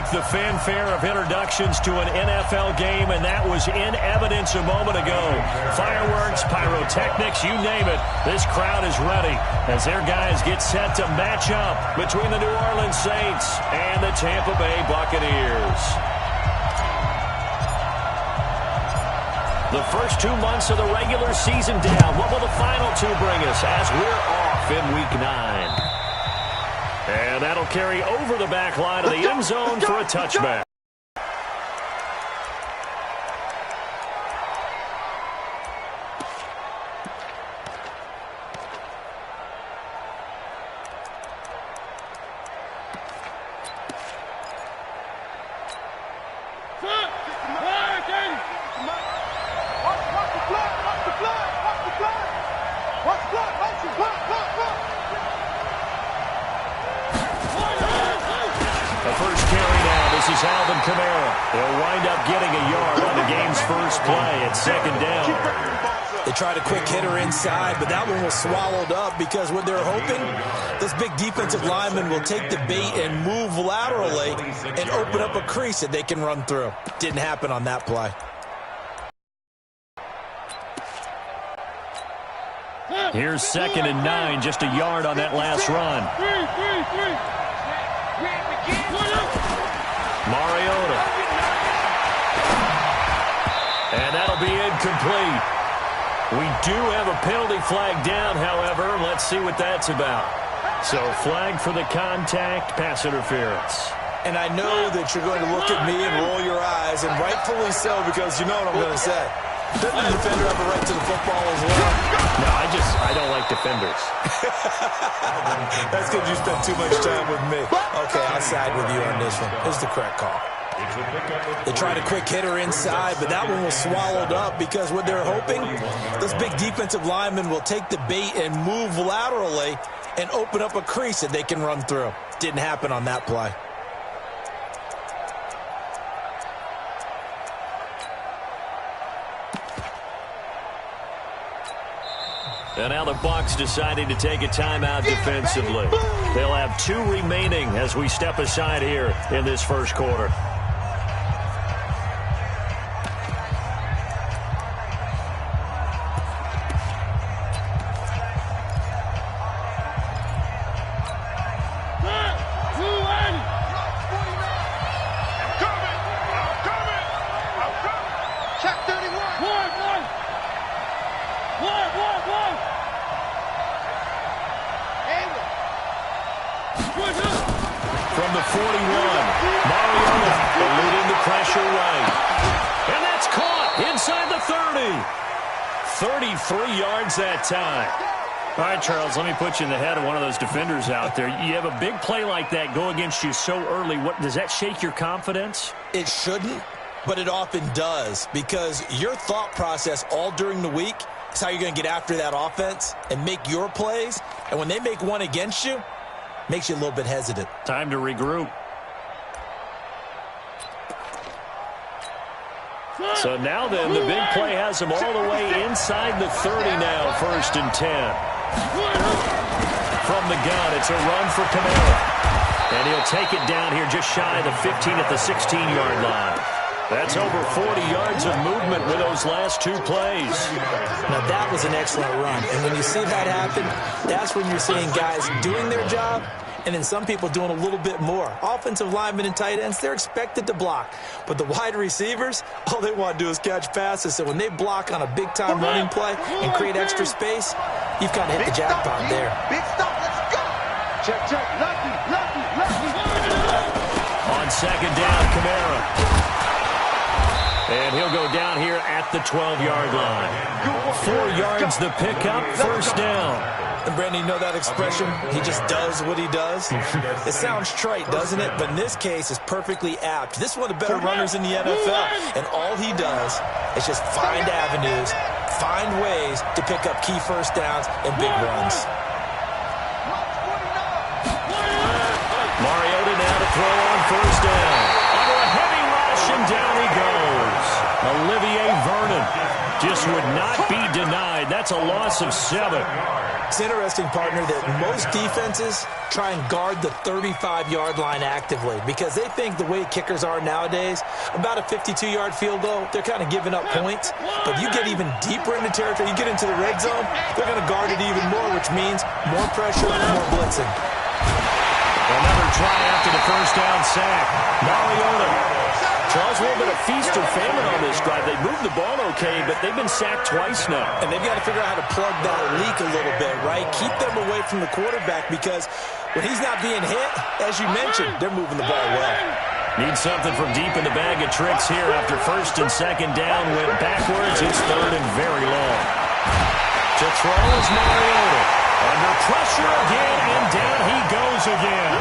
like the fanfare of introductions to an NFL game, and that was in evidence a moment ago. Fireworks, pyrotechnics, you name it. This crowd is ready as their guys get set to match up between the New Orleans Saints and the Tampa Bay Buccaneers. The first 2 months of the regular season down. What will the final two bring us as we're off in Week 9? And that'll carry over the back line of the end zone for a touchback. Alvin Kamara. He'll wind up getting a yard on the game's first play at second down. They tried a quick hitter inside, but that one was swallowed up because what they're hoping, this big defensive lineman will take the bait and move laterally and open up a crease that they can run through. Didn't happen on that play. Here's 2nd and 9, just a yard on that last run. Mariota. And that'll be incomplete. We do have a penalty flag down, however. Let's see what that's about. So flag for the contact, pass interference. And I know that you're going to look at me and roll your eyes, and rightfully so, because you know what I'm going to say. Doesn't the defender have a right to the football as well? No, I don't like defenders. That's because you spent too much time with me. Okay, I'll side with you on this one. It's the correct call. They tried a quick hitter inside, but that one was swallowed up because what they're hoping, this big defensive lineman will take the bait and move laterally and open up a crease that they can run through. Didn't happen on that play. And now the Bucs deciding to take a timeout defensively. They'll have 2 remaining as we step aside here in this first quarter. From the 41, Mariota eluding the pressure right. And that's caught inside the 30. 33 yards that time. All right, Charles, let me put you in the head of one of those defenders out there. You have a big play like that go against you so early. What does that shake your confidence? It shouldn't, but it often does, because your thought process all during the week is how you're going to get after that offense and make your plays. And when they make one against you, makes you a little bit hesitant. Time to regroup. So now then, the big play has them all the way inside the 30 now, 1st and 10. From the gun, it's a run for Kamara. And he'll take it down here just shy of the 15 at the 16-yard line. That's over 40 yards of movement with those last 2 plays. Now, that was an excellent run. And when you see that happen, that's when you're seeing guys doing their job and then some people doing a little bit more. Offensive linemen and tight ends, they're expected to block. But the wide receivers, all they want to do is catch passes. So when they block on a big-time running play and create extra space, you've kind of hit the jackpot there. Big stop, let's go. Check, check, lucky. On 2nd down, Kamara. And he'll go down here at the 12-yard line. 4 yards the pickup, 1st down. And Brandon, you know that expression? He just does what he does. It sounds trite, doesn't it? But in this case, it's perfectly apt. This is one of the better runners in the NFL. And all he does is just find avenues, find ways to pick up key first downs and big runs. Mariota now to throw on 1st down. Under a heavy rush, and down he goes. Olivier Vernon just would not be denied. That's a loss of 7. It's interesting, partner, that most defenses try and guard the 35-yard line actively because they think the way kickers are nowadays, about a 52-yard field goal, they're kind of giving up points. But you get even deeper into territory, you get into the red zone, they're going to guard it even more, which means more pressure and more blitzing. Another try after the first down sack. Mariota. Charles, a little bit of feast or famine on this drive. They moved the ball okay, but they've been sacked twice now. And they've got to figure out how to plug that leak a little bit, right? Keep them away from the quarterback because when he's not being hit, as you mentioned, they're moving the ball well. Need something from deep in the bag of tricks here after first and second down. Went backwards. It's third and very long. To throw is Mariota. Under pressure again, and down he goes again.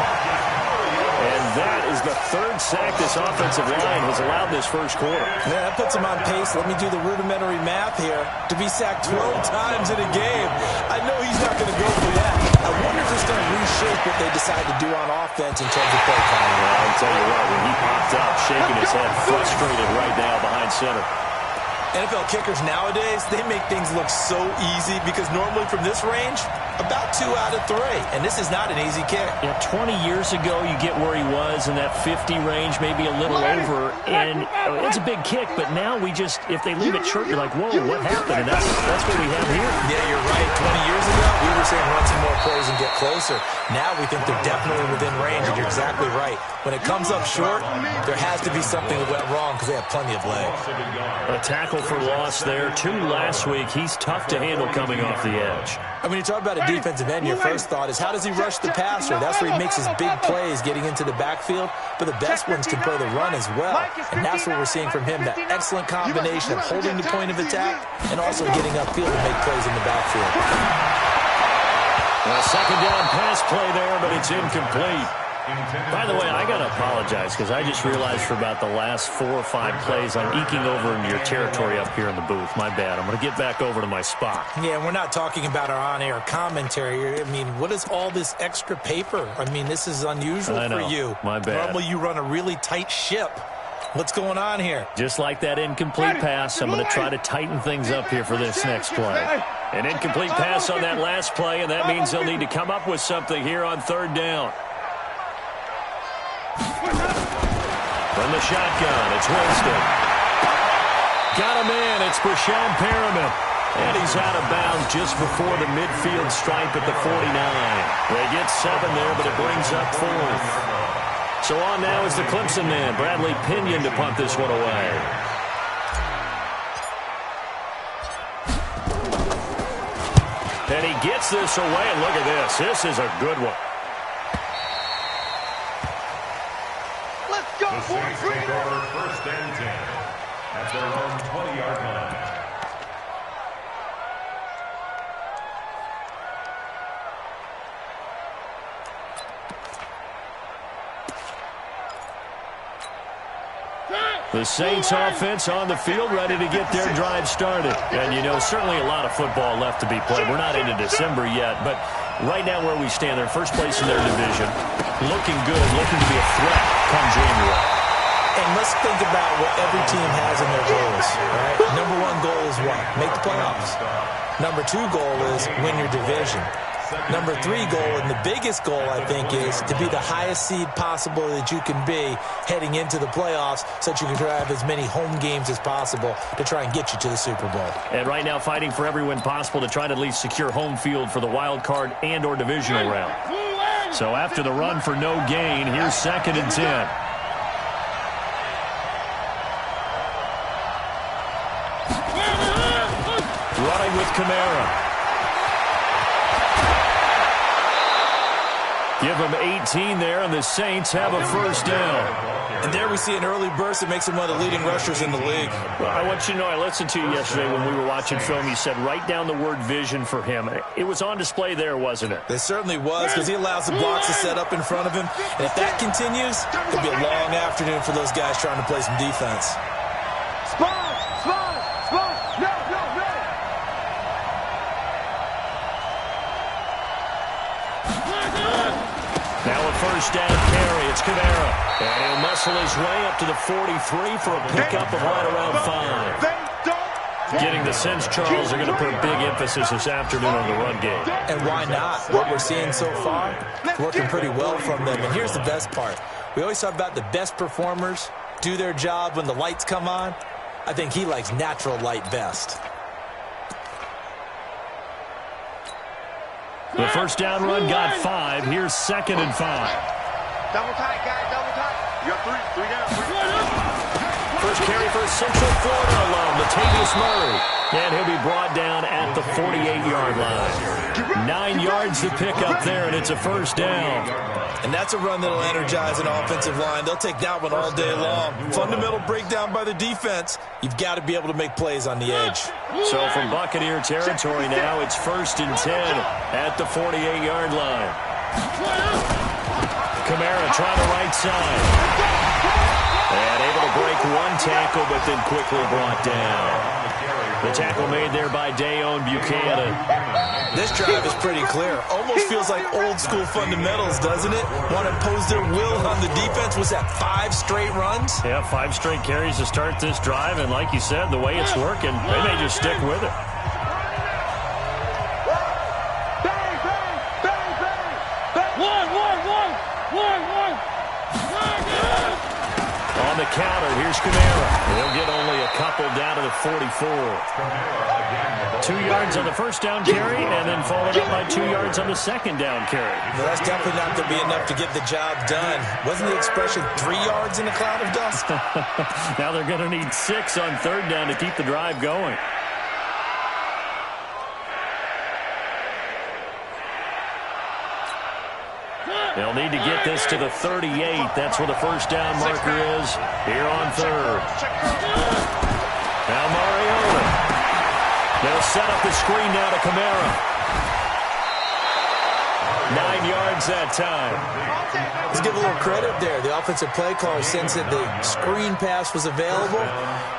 And that is the third sack this offensive line has allowed this first quarter. Yeah, that puts him on pace. Let me do the rudimentary math here. To be sacked 12 times in a game, I know he's not going to go for that. I wonder if it's going to reshape what they decide to do on offense in terms of play calling. Well, I'll tell you what, when he popped up, shaking his head, frustrated right now behind center. NFL kickers nowadays, they make things look so easy because normally from this range, about 2 out of 3. And this is not an easy kick. Yeah, 20 years ago, you get where he was in that 50 range, maybe a little over. And it's a big kick, but now we just, if they leave it short, you're like, whoa, what happened? And that's what we have here. Yeah, you're right. 20 years ago, we were saying run some more plays and get closer. Now we think they're definitely within range, and you're exactly right. When it comes up short, there has to be something that went wrong because they have plenty of leg. A tackle for loss there. 2 last week. He's tough to handle coming off the edge. I mean, you talk about a defensive end, your first thought is, how does he rush the passer? That's where he makes his big plays getting into the backfield, but the best ones can play the run as well. And that's what we're seeing from him, that excellent combination of holding the point of attack and also getting upfield to make plays in the backfield. A second down pass play there, but it's incomplete. By the way, I got to apologize because I just realized for about the last 4 or 5 plays I'm eking over into your territory up here in the booth. My bad. I'm going to get back over to my spot. Yeah, we're not talking about our on-air commentary. I mean, what is all this extra paper? I mean, this is unusual for you. My bad. Normally you run a really tight ship. What's going on here? Just like that incomplete pass, I'm going to try to tighten things up here for this next play. An incomplete pass on that last play, and that means they'll need to come up with something here on third down. From the shotgun, it's Winston. Got him in. It's Breshad Perriman. And he's out of bounds just before the midfield stripe at the 49. They get 7 there, but it brings up 4th. So on now is the Clemson man, Bradley Pinion, to punt this one away. And he gets this away, and look at this. This is a good one. The Saints take over first and 10 at their own 20-yard line. The Saints offense on the field, ready to get their drive started. And, you know, certainly a lot of football left to be played. We're not into December yet, but right now where we stand, they're first place in their division. Looking good, looking to be a threat come January. And let's think about what every team has in their goals, right? Number 1 goal is what? Make the playoffs. Number 2 goal is win your division. Number 3 goal, and the biggest goal, I think, is to be the highest seed possible that you can be heading into the playoffs so that you can have as many home games as possible to try and get you to the Super Bowl. And right now fighting for every win possible to try to at least secure home field for the wild card and or divisional round. So after the run for no gain, here's 2nd and 10. Running with Kamara. Give them 18 there, and the Saints have a first down. And there we see an early burst that makes him one of the leading rushers in the league. Well, I want you to know, I listened to you yesterday when we were watching film. You said write down the word vision for him. It was on display there, wasn't it? It certainly was, because he allows the blocks to set up in front of him. And if that continues, it'll be a long afternoon for those guys trying to play some defense. Spot! Spot! Spot! No, no, no! Now a first down carry. It's Kamara. And he'll muscle his way up to the 43 for a pickup of right around 5. They don't Getting the sense, Charles, are going to put a big emphasis this afternoon on the run game. And why not? What we're seeing so far, it's working pretty well from them. And here's the best part. We always talk about the best performers do their job when the lights come on. I think he likes natural light best. The first down run got 5. Here's 2nd and 5. Double tight, guys, double tight. You got three down. First carry for Central Florida alum, Latavius Murray. And he'll be brought down at the 48-yard line. 9 yards to pick up there, and it's a first down. And that's a run that'll energize an offensive line. They'll take that one all day long. Fundamental breakdown by the defense. You've got to be able to make plays on the edge. So from Buccaneer territory now, it's 1st and 10 at the 48-yard line. Kamara trying the right side. And able to break one tackle, but then quickly brought down. The tackle made there by Dayon Buchanan. This drive is pretty clear. Almost feels like old school fundamentals, doesn't it? Want to impose their will on the defense. Was that 5 straight runs? Yeah, 5 straight carries to start this drive. And like you said, the way it's working, they may just stick with it. Bang, bang, bang, bang, bang. One. On the counter, here's Kamara. He'll get only a couple down to the 44. 2 yards on the first down carry, and then followed up by 2 yards on the second down carry. Well, that's definitely not going to be enough to get the job done. Wasn't the expression 3 yards in a cloud of dust? Now they're going to need 6 on third down to keep the drive going. They'll need to get this to the 38. That's where the first down marker is here on third. Now Mariota. They'll set up the screen now to Kamara. 9 yards that time. Let's give a little credit there. The offensive play caller sensed that the screen pass was available.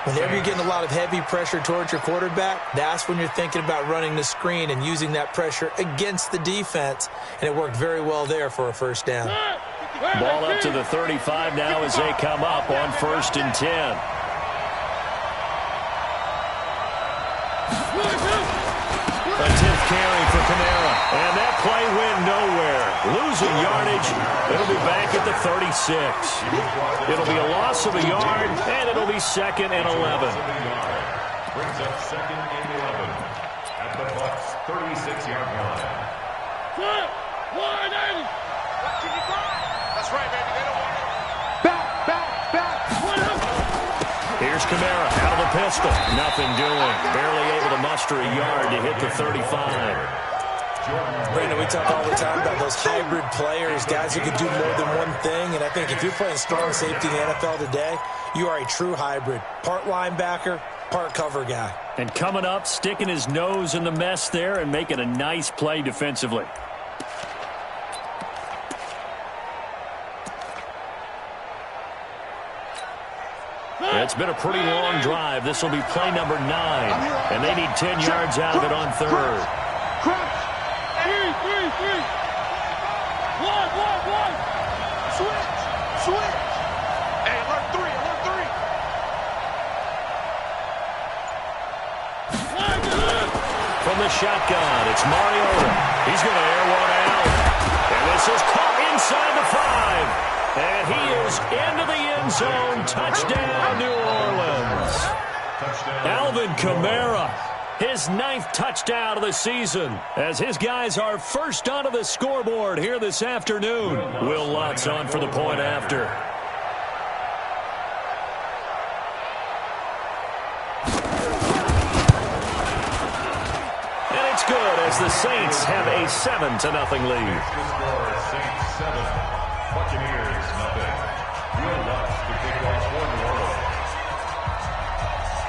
Whenever you're getting a lot of heavy pressure towards your quarterback, that's when you're thinking about running the screen and using that pressure against the defense. And it worked very well there for a first down. Ball up to the 35 now as they come up on 1st and 10. A 10th carry for Kamara. And that play went nowhere. Losing yardage. It'll be back at the 36. It'll be a loss of a yard, and it'll be 2nd and 11. Brings up 2nd and 11 at the Bucs 36-yard line. That's right, baby. They don't want it. Back. Here's Kamara out of the pistol. Nothing doing. Barely able to muster a yard to hit the 35. Brandon, we talk all the time about those hybrid players, guys who can do more than one thing. And I think if you're playing strong safety in the NFL today, you are a true hybrid. Part linebacker, part cover guy. And coming up, sticking his nose in the mess there and making a nice play defensively. It's been a pretty long drive. This will be play number 9. And they need 10 yards out of it on third. Crunch. Three. One. Switch. Hey, alert three. From the shotgun, it's Mariota. He's going to air one out. And this is caught inside the 5. And he is into the end zone. Touchdown, New Orleans. Alvin Kamara, his 9th touchdown of the season, as his guys are first onto the scoreboard here this afternoon. Will Lutz on for the point after. And it's good as the Saints have a 7-0 lead. Saints 7, Buccaneers 0. Will Lutz to kick off for New Orleans.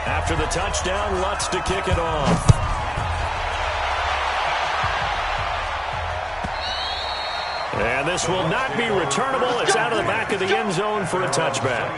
After the touchdown, Lutz to kick it off. And this will not be returnable. It's out of the back of the end zone for a touchback.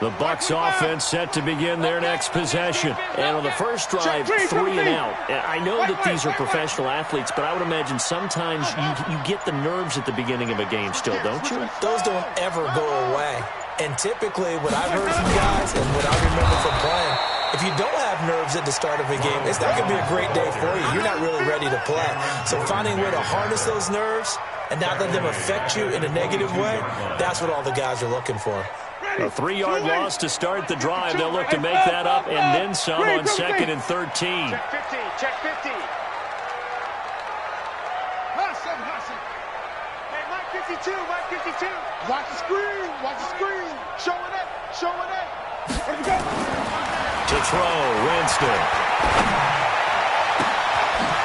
The Bucs offense set to begin their next possession. And on the first drive, 3 and out. I know that these are professional athletes, but I would imagine sometimes you get the nerves at the beginning of a game still, don't you? Those don't ever go away. And typically what I've heard from guys and what I remember from playing, if you don't have nerves at the start of a game, it's not going to be a great day for you. You're not really ready to play. So finding a way to harness those nerves and not let them affect you in a negative way, that's what all the guys are looking for. A 3-yard loss to start the drive. They'll look to make that up and then some on 2nd and 13. Check 50, check 50. Hey, Mike 52, Mike 52. Watch the screen, watch the screen. Showing it, showing it. Where'd you go? To throw, Winston.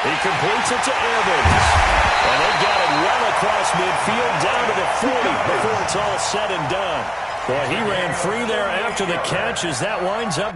He completes it to Evans. And they got it well across midfield down to the 40 before it's all said and done. Boy, he ran free there after the catch as that winds up.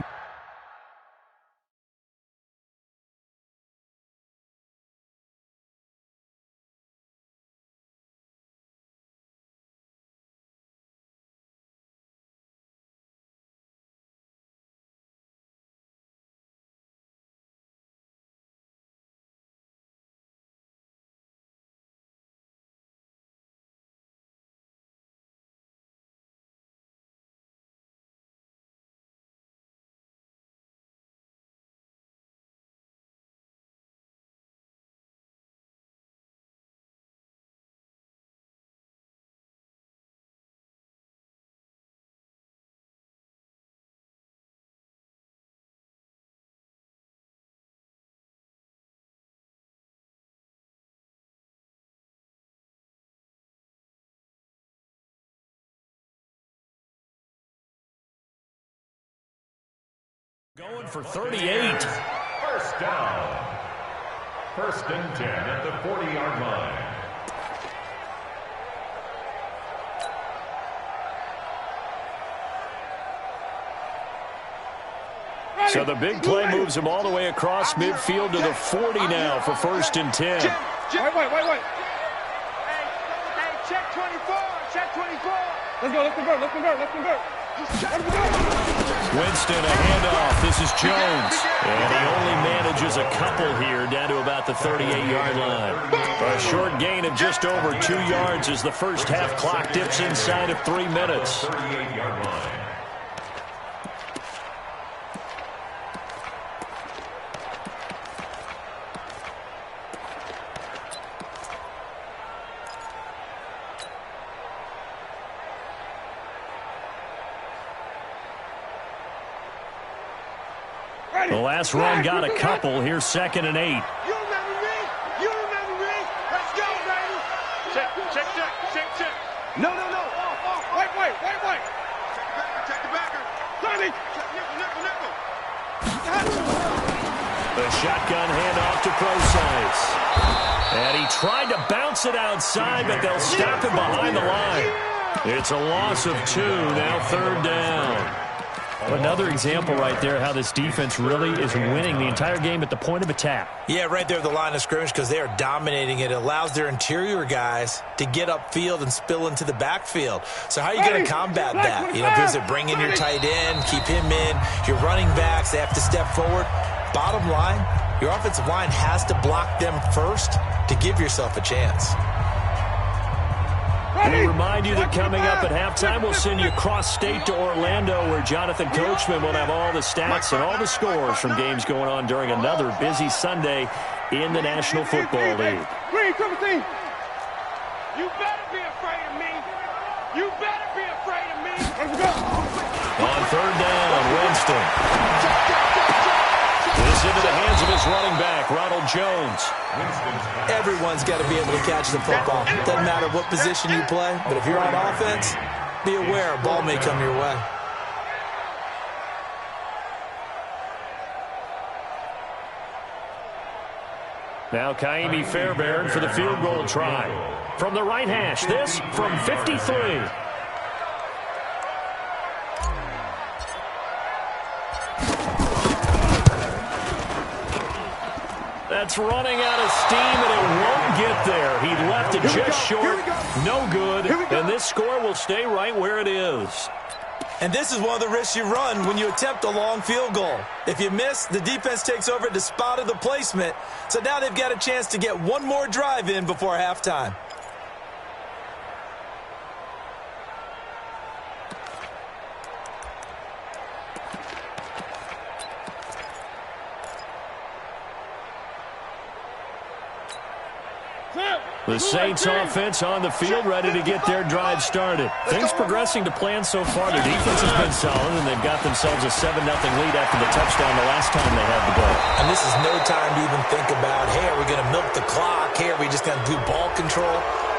Going for 38. First down. 1st and 10 at the 40-yard line. So the big play moves him all the way across midfield to the 40 now for 1st and 10. Wait. Hey, check 24, check 24. Let's convert. Winston, a handoff. This is Jones. And he only manages a couple here down to about the 38-yard line. A short gain of just over 2 yards as the first half clock dips inside of 3 minutes. 38-yard line. The last run got a couple. Here's 2nd and 8. You remember me? You remember me? Let's go, baby. Check. No. Wait. Check the backer. Tommy. Check nickel. The shotgun handoff to Procise. And he tried to bounce it outside, but they'll stop him behind the line. It's a loss of 2, now 3rd down. Another example right there how this defense really is winning the entire game at the point of attack. Yeah, right there at the line of scrimmage because they are dominating it. It allows their interior guys to get upfield and spill into the backfield. So how are you going to combat that? Does it bring in your tight end, keep him in, your running backs, they have to step forward. Bottom line, your offensive line has to block them first to give yourself a chance. We remind you that coming up at halftime, we'll send you cross-state to Orlando, where Jonathan Coachman will have all the stats and all the scores from games going on during another busy Sunday in the National Football League. You better be afraid of me. On 3rd down, Winston. This into the hands of his running back, Ronald Jones. Everyone's got to be able to catch the football. Doesn't matter what position you play, but if you're on offense, be aware a ball may come your way. Now Kaimi Fairbairn for the field goal try. From the right hash, this from 53. That's running out of steam, and it won't get there. He left it just short. No good. And this score will stay right where it is. And this is one of the risks you run when you attempt a long field goal. If you miss, the defense takes over at the spot of the placement. So now they've got a chance to get one more drive in before halftime. The Saints offense on the field, ready to get their drive started. Things progressing to plan so far. Their defense has been solid, and they've got themselves a 7-0 lead after the touchdown the last time they had the ball. And this is no time to even think about, hey, are we going to milk the clock? Hey, are we just going to do ball control?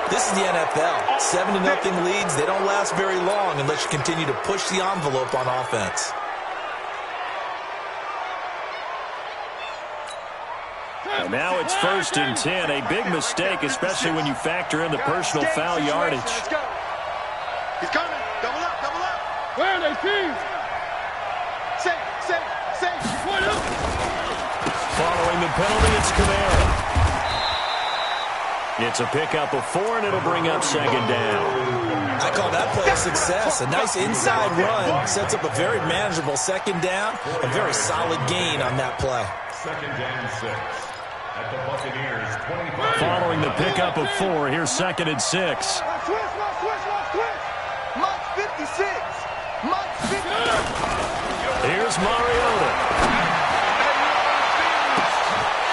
This is the NFL. 7-0 leads, they don't last very long unless you continue to push the envelope on offense. And now it's 1st and 10. A big mistake, especially when you factor in the personal foul yardage. Let's go. He's coming. Double up, double up. Where are they, teams? Safe. Point up. Following the penalty, it's Kamara. It's a pickup of 4, and it'll bring up 2nd down. I call that play a success. A nice inside run sets up a very manageable 2nd down. A very solid gain on that play. 2nd and 6. At the Buccaneers, 25. Following the pickup of 4, here's 2nd and 6. Switch. Mike's 56. Mike's 50. Here's Mariota.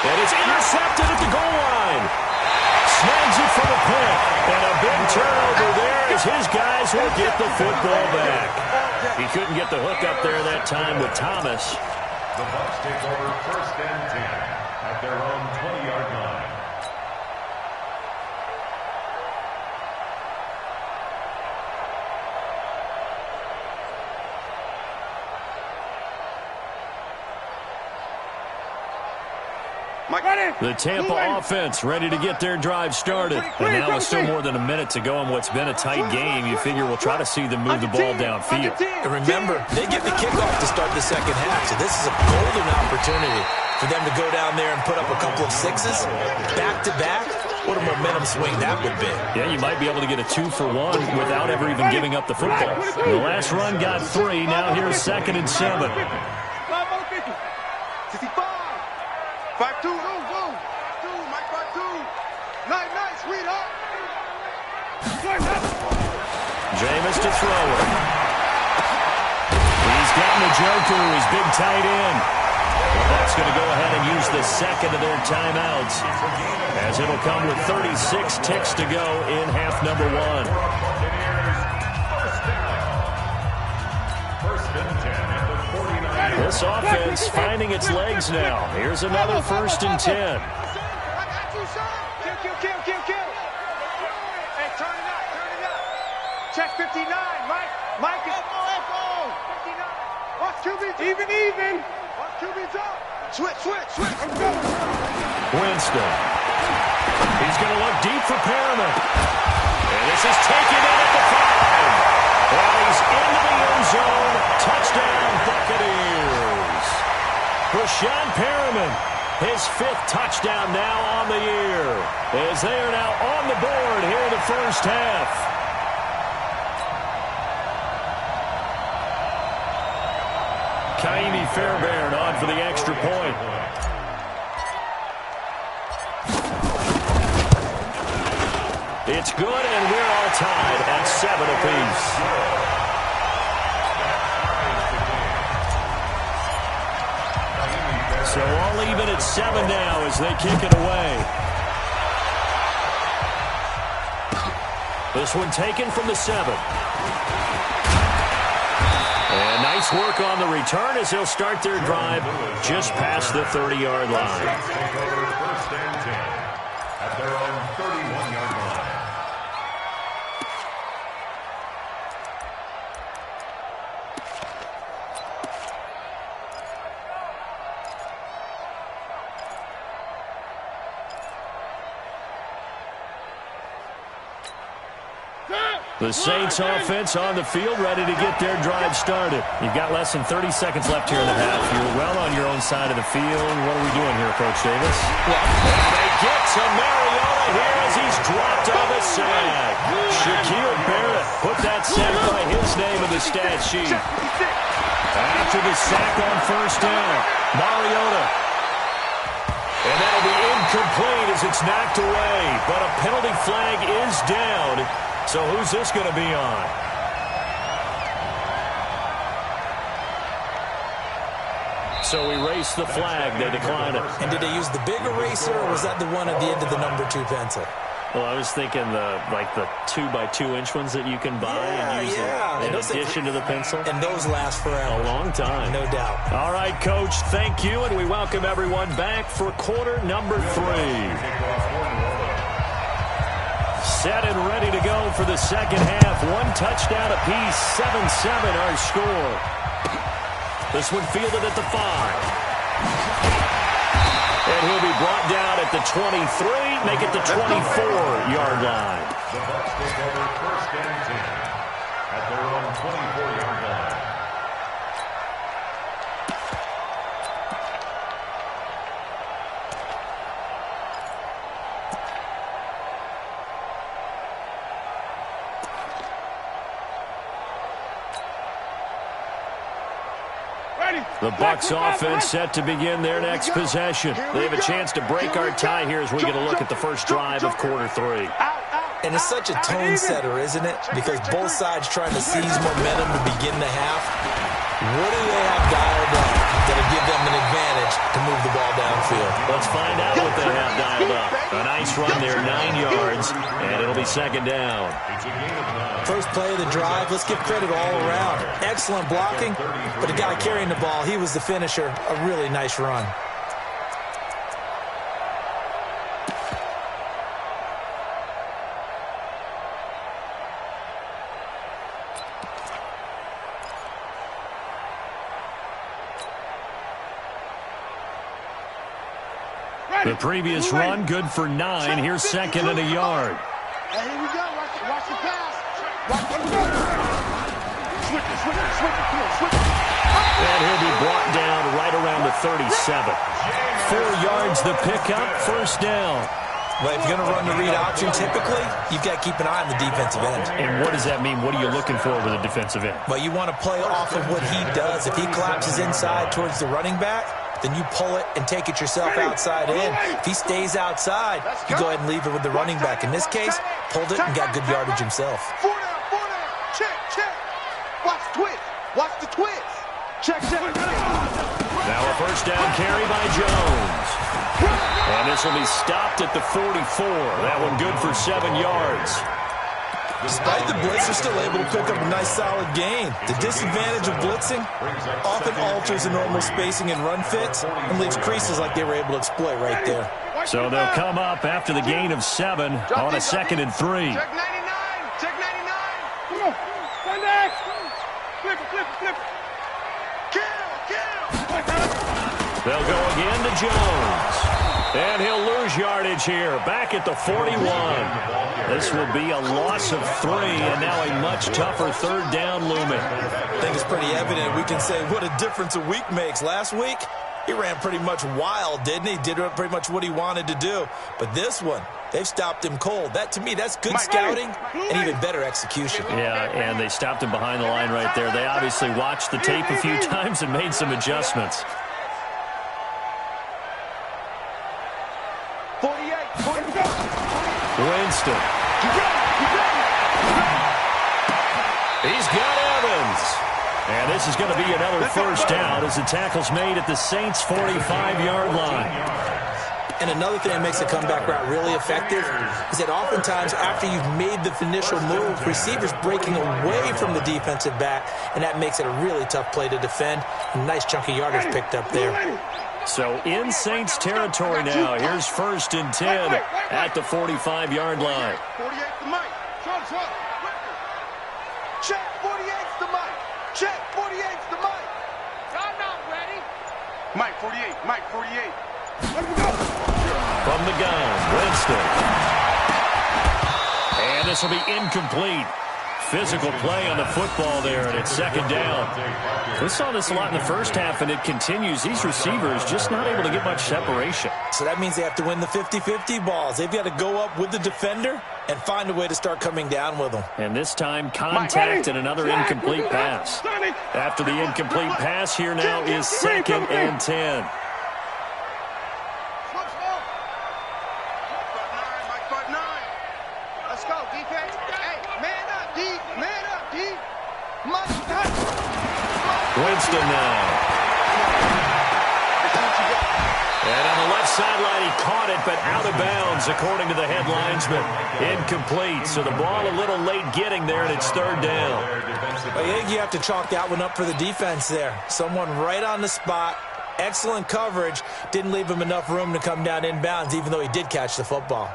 And it's intercepted at the goal line. Snags it for the pick. And a big turnover there as his guys will get the football back. He couldn't get the hook up there that time with Thomas. The Bucs take over 1st and 10 at their own 20-yard line. The Tampa offense ready to get their drive started. And now with still more than a minute to go in what's been a tight game, you figure we'll try to see them move the ball downfield. And remember, they get the kickoff to start the 2nd half, so this is a golden opportunity for them to go down there and put up a couple of 6s back-to-back. What a momentum swing that would be. Yeah, you might be able to get a 2-for-1 without ever even giving up the football. The last run got 3. Now here's 2nd and 7. 5-2, go. 5-2, Mike 5-2. Nice, sweetheart. Jameis to throw it. He's getting the joker, his big tight end. Well, that's going to go ahead and use the 2nd of their timeouts, as it'll come with 36 ticks to go in half number 1. First and 10 at the 49. This offense finding its legs now. Here's another 1st and 10. I got you, son. Kill. Hey, turn it up. Check 59, Mike is... Let's go. 59. Watch QB's even. Watch QB's up. Switch. Let's go. Winston. He's going to look deep for Perriman. And this is taken in at the 5. And he's into the end zone. Touchdown, Buccaneers. Rashawn Perriman, his 5th touchdown now on the year, as they are now on the board here in the first half. Kaimi Fairbairn on for the extra point. It's good, and we're all tied at 7 apiece. So all even at 7 now as they kick it away. This one taken from the 7. And nice work on the return as they'll start their drive just past the 30-yard line. Take over 1st and 10 at their own 31-yard line. The Saints offense on the field, ready to get their drive started. You've got less than 30 seconds left here in the half. You're well on your own side of the field. What are we doing here, Coach Davis? Well, they get to Mariota here as he's dropped on the sack. Shaquille Barrett put that sack by his name in the stat sheet. After the sack on first down, Mariota. And that'll be incomplete as it's knocked away. But a penalty flag is down. So who's this going to be on? So erase the flag. They decline it. And did they use the big eraser, or was that the one at the end of the number 2 pencil? Well, I was thinking the 2x2-inch ones that you can buy and use in addition to the pencil. And those last forever. A long time. No doubt. All right, Coach, thank you, and we welcome everyone back for quarter number 3. Set and ready to go for the second half. 1 touchdown apiece, 7-7 our score. This one fielded at the 5. And he'll be brought down at the 23, make it the 24-yard line. The Bucs take over first and 10 at their own 24-yard line. The Bucs offense set to begin their next possession. They have a chance to break our tie here as we get a look at the first drive of quarter 3. And it's such a tone setter, isn't it? Because both sides trying to seize momentum to begin the half. What do they have dialed up that'll give them an advantage to move the ball downfield? Let's find out what they have dialed up. A nice run there, 9 yards, and it'll be second down. First play of the drive, let's give credit all around. Excellent blocking, but the guy carrying the ball, he was the finisher. A really nice run. The previous run, good for 9. Here's second and a yard. Hey, here we go. Watch the pass. Switch it. And he'll be brought down right around the 37. 4 yards the pickup, first down. Well, if you're going to run the read option, typically, you've got to keep an eye on the defensive end. And what does that mean? What are you looking for with a defensive end? Well, you want to play off of what he does. If he collapses inside towards the running back, then you pull it and take it yourself outside in. If he stays outside, you go ahead and leave it with the running back. In this case, pulled it and got good yardage himself. 4 down. Check. Watch the twist. Check. Now a first down carry by Jones. And this will be stopped at the 44. That one good for 7 yards. Despite the blitz, they're still able to pick up a nice solid gain. The disadvantage of blitzing often alters the normal spacing and run fits and leaves creases like they were able to exploit right there. So they'll come up after the gain of 7 on a 2nd and 3. Check 99. Come on. Stand next. Flip it. Kill. They'll go again to Jones. And he'll lose yardage here, back at the 41. This will be a loss of 3, and now a much tougher third down looming. I think it's pretty evident. We can say what a difference a week makes. Last week, he ran pretty much wild, didn't he? Did pretty much what he wanted to do. But this one, they've stopped him cold. That, to me, that's good scouting and even better execution. Yeah, and they stopped him behind the line right there. They obviously watched the tape a few times and made some adjustments. 48. Winston. He's got Evans. And this is going to be another first down as the tackle's made at the Saints' 45-yard line. And another thing that makes a comeback route really effective is that oftentimes after you've made the initial move, receivers breaking away from the defensive back, and that makes it a really tough play to defend. A nice chunk of yardage picked up there. So in Saints territory now. Here's 1st and 10 at the 45-yard line. 48's the mic. Check, 48's the mic. Check, 48's the mic. I'm not ready. Mike 48. From the gun, Winston. And this will be incomplete. physical play on the football there, and it's second down. We saw this a lot in the first half, and it continues. These receivers just not able to get much separation. So that means they have to win the 50-50 balls. They've got to go up with the defender and find a way to start coming down with them. And this time, contact and another incomplete pass. After the incomplete pass, here now is 2nd and 10. Let's go, defense. Hey, man up, D. Man up, D. Winston now. And on the left sideline, he caught it, but out of bounds, according to the head linesman. Incomplete, so the ball a little late getting there, and it's third down. I think you have to chalk that one up for the defense there. Someone right on the spot, excellent coverage, didn't leave him enough room to come down inbounds, even though he did catch the football.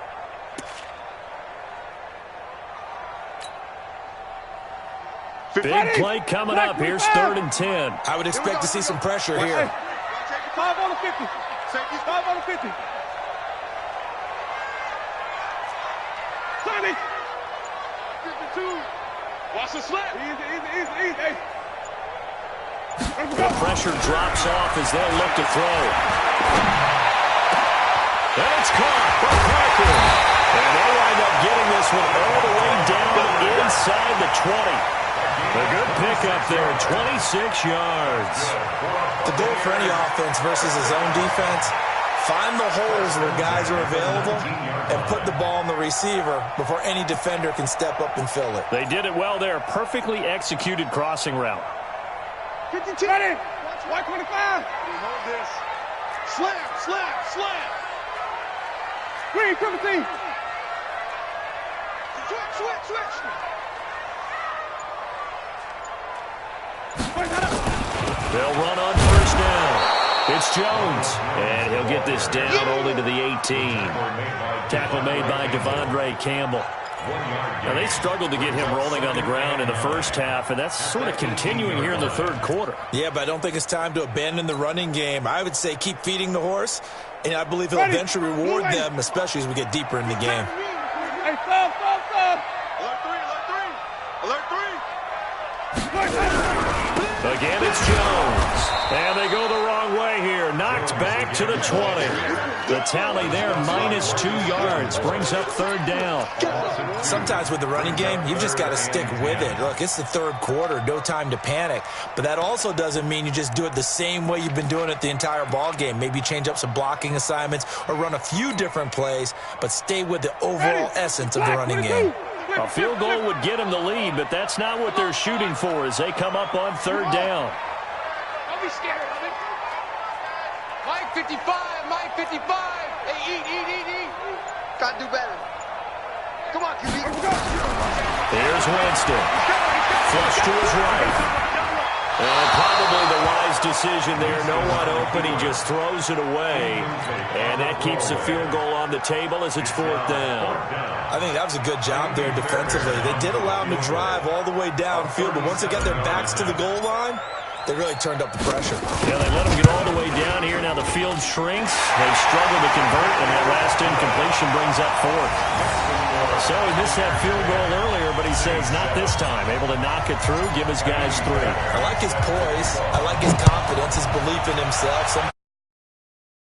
Big play coming up. Here's 3rd and 10. I would expect to see some pressure here. 5 on the 50. 5 on the 50. Sonny. 52. Watch the slap. Easy. The pressure drops off as they'll look to throw. And it's caught by Parker. And they'll wind up getting this one all the way down inside the 20. A good pickup there, 26 yards. The goal for any offense versus his own defense, find the holes where guys are available and put the ball on the receiver before any defender can step up and fill it. They did it well there. Perfectly executed crossing route. 52. Watch 125. Hold this. Slam. Green, 17. Switch. They'll run on first down. It's Jones, and he'll get this down only to the 18. Tackle made by Devondre Campbell. Now, they struggled to get him rolling on the ground in the first half, and that's sort of continuing here in the third quarter. Yeah, but I don't think it's time to abandon the running game. I would say keep feeding the horse, and I believe he'll eventually reward them, especially as we get deeper in the game. Hey, stop. Alert 3. Again, it's Jones. And they go the wrong way here. Knocked back to the 20. The tally there, -2 yards. Brings up third down. Sometimes with the running game, you've just got to stick with it. Look, it's the third quarter, no time to panic. But that also doesn't mean you just do it the same way you've been doing it the entire ball game. Maybe change up some blocking assignments or run a few different plays, but stay with the overall essence of the running game. A field goal would get them the lead, but that's not what they're shooting for as they come up on third down. Don't be scared of it. Mike 55. Hey, eat. Gotta do better. Come on, QB. Here's Winston. Flush to his right. And probably the wise decision there. No one open. He just throws it away. And that keeps the field goal on the table as it's fourth down. I think that was a good job there defensively. They did allow him to drive all the way downfield, but once they got their backs to the goal line, they really turned up the pressure. Yeah, they let him get all the way down here. Now the field shrinks. They struggle to convert, and that last incompletion brings up fourth. So he missed that field goal earlier, but he says not this time. Able to knock it through, give his guys 3. I like his poise. I like his confidence, his belief in himself.